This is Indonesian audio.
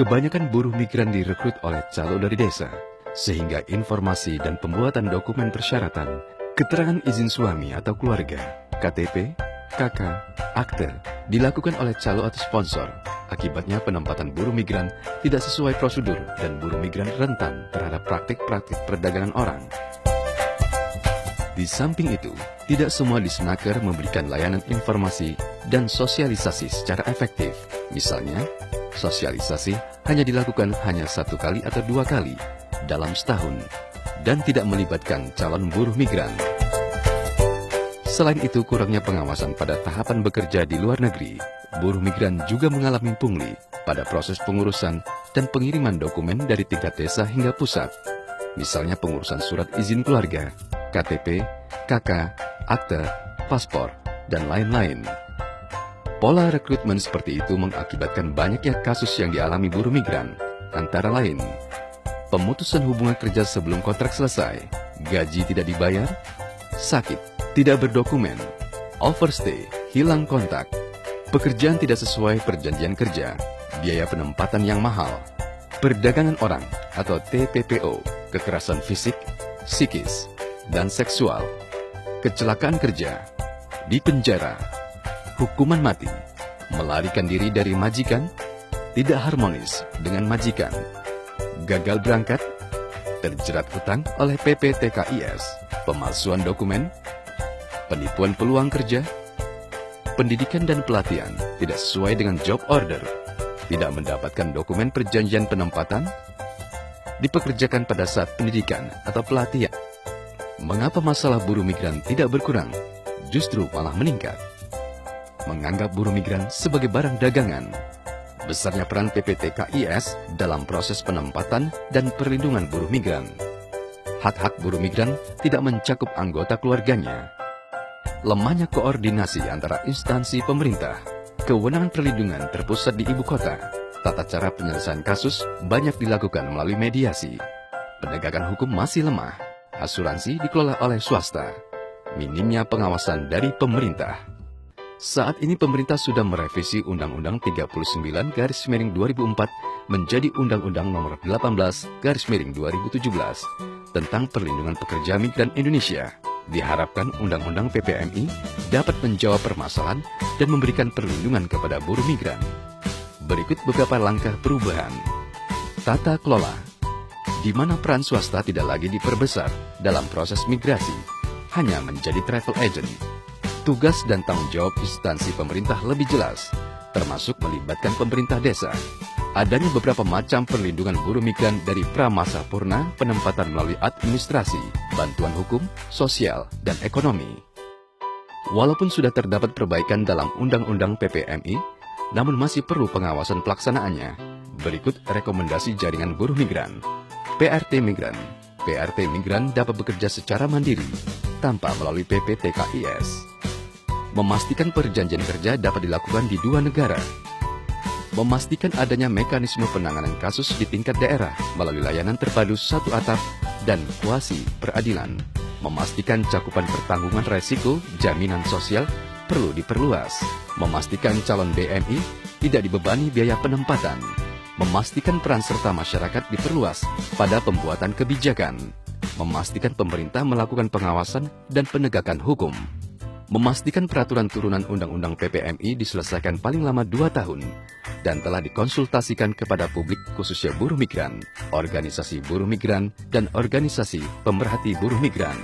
Kebanyakan buruh migran direkrut oleh calo dari desa, sehingga informasi dan pembuatan dokumen persyaratan, keterangan izin suami atau keluarga, KTP, KK, akte, dilakukan oleh calo atau sponsor. Akibatnya penempatan buruh migran tidak sesuai prosedur dan buruh migran rentan terhadap praktik-praktik perdagangan orang. Di samping itu, tidak semua disnaker memberikan layanan informasi dan sosialisasi secara efektif. Misalnya, sosialisasi hanya dilakukan hanya 1 kali atau 2 kali dalam setahun dan tidak melibatkan calon buruh migran. Selain itu, kurangnya pengawasan pada tahapan bekerja di luar negeri. Buruh migran juga mengalami pungli pada proses pengurusan dan pengiriman dokumen dari tingkat desa hingga pusat. Misalnya pengurusan surat izin keluarga, KTP, KK, akte, paspor, dan lain-lain. Pola rekrutmen seperti itu mengakibatkan banyaknya kasus yang dialami buruh migran, antara lain pemutusan hubungan kerja sebelum kontrak selesai, gaji tidak dibayar, sakit, tidak berdokumen, overstay, hilang kontak, pekerjaan tidak sesuai perjanjian kerja, biaya penempatan yang mahal, perdagangan orang atau TPPO, kekerasan fisik, psikis, dan seksual, kecelakaan kerja, dipenjara, hukuman mati, melarikan diri dari majikan, tidak harmonis dengan majikan, gagal berangkat, terjerat hutang oleh PPTKIS, pemalsuan dokumen, penipuan peluang kerja, pendidikan dan pelatihan tidak sesuai dengan job order, tidak mendapatkan dokumen perjanjian penempatan, dipekerjakan pada saat pendidikan atau pelatihan. Mengapa masalah buruh migran tidak berkurang, justru malah meningkat? Menganggap buruh migran sebagai barang dagangan. Besarnya peran PPTKIS dalam proses penempatan dan perlindungan buruh migran. Hak-hak buruh migran tidak mencakup anggota keluarganya. Lemahnya koordinasi antara instansi pemerintah. Kewenangan perlindungan terpusat di ibu kota. Tata cara penyelesaian kasus banyak dilakukan melalui mediasi. Penegakan hukum masih lemah. Asuransi dikelola oleh swasta. Minimnya pengawasan dari pemerintah. Saat ini pemerintah sudah merevisi Undang-Undang 39/2004 menjadi Undang-Undang Nomor 18/2017 tentang perlindungan pekerja migran Indonesia. Diharapkan Undang-Undang PPMI dapat menjawab permasalahan dan memberikan perlindungan kepada buruh migran. Berikut beberapa langkah perubahan. Tata kelola, di mana peran swasta tidak lagi diperbesar dalam proses migrasi, hanya menjadi travel agent. Tugas dan tanggung jawab instansi pemerintah lebih jelas, termasuk melibatkan pemerintah desa. Adanya beberapa macam perlindungan buruh migran dari pramasa purna, penempatan melalui administrasi, bantuan hukum, sosial, dan ekonomi. Walaupun sudah terdapat perbaikan dalam Undang-Undang PPMI, namun masih perlu pengawasan pelaksanaannya. Berikut rekomendasi jaringan buruh migran. PRT Migran. PRT Migran dapat bekerja secara mandiri, tanpa melalui PPTKIS. Memastikan perjanjian kerja dapat dilakukan di 2 negara. Memastikan adanya mekanisme penanganan kasus di tingkat daerah melalui layanan terpadu satu atap dan kuasi peradilan. Memastikan cakupan pertanggungan resiko jaminan sosial perlu diperluas. Memastikan calon BMI tidak dibebani biaya penempatan. Memastikan peran serta masyarakat diperluas pada pembuatan kebijakan. Memastikan pemerintah melakukan pengawasan dan penegakan hukum. Memastikan peraturan turunan Undang-Undang PPMI diselesaikan paling lama 2 tahun dan telah dikonsultasikan kepada publik khususnya buruh migran, organisasi buruh migran, dan organisasi pemerhati buruh migran.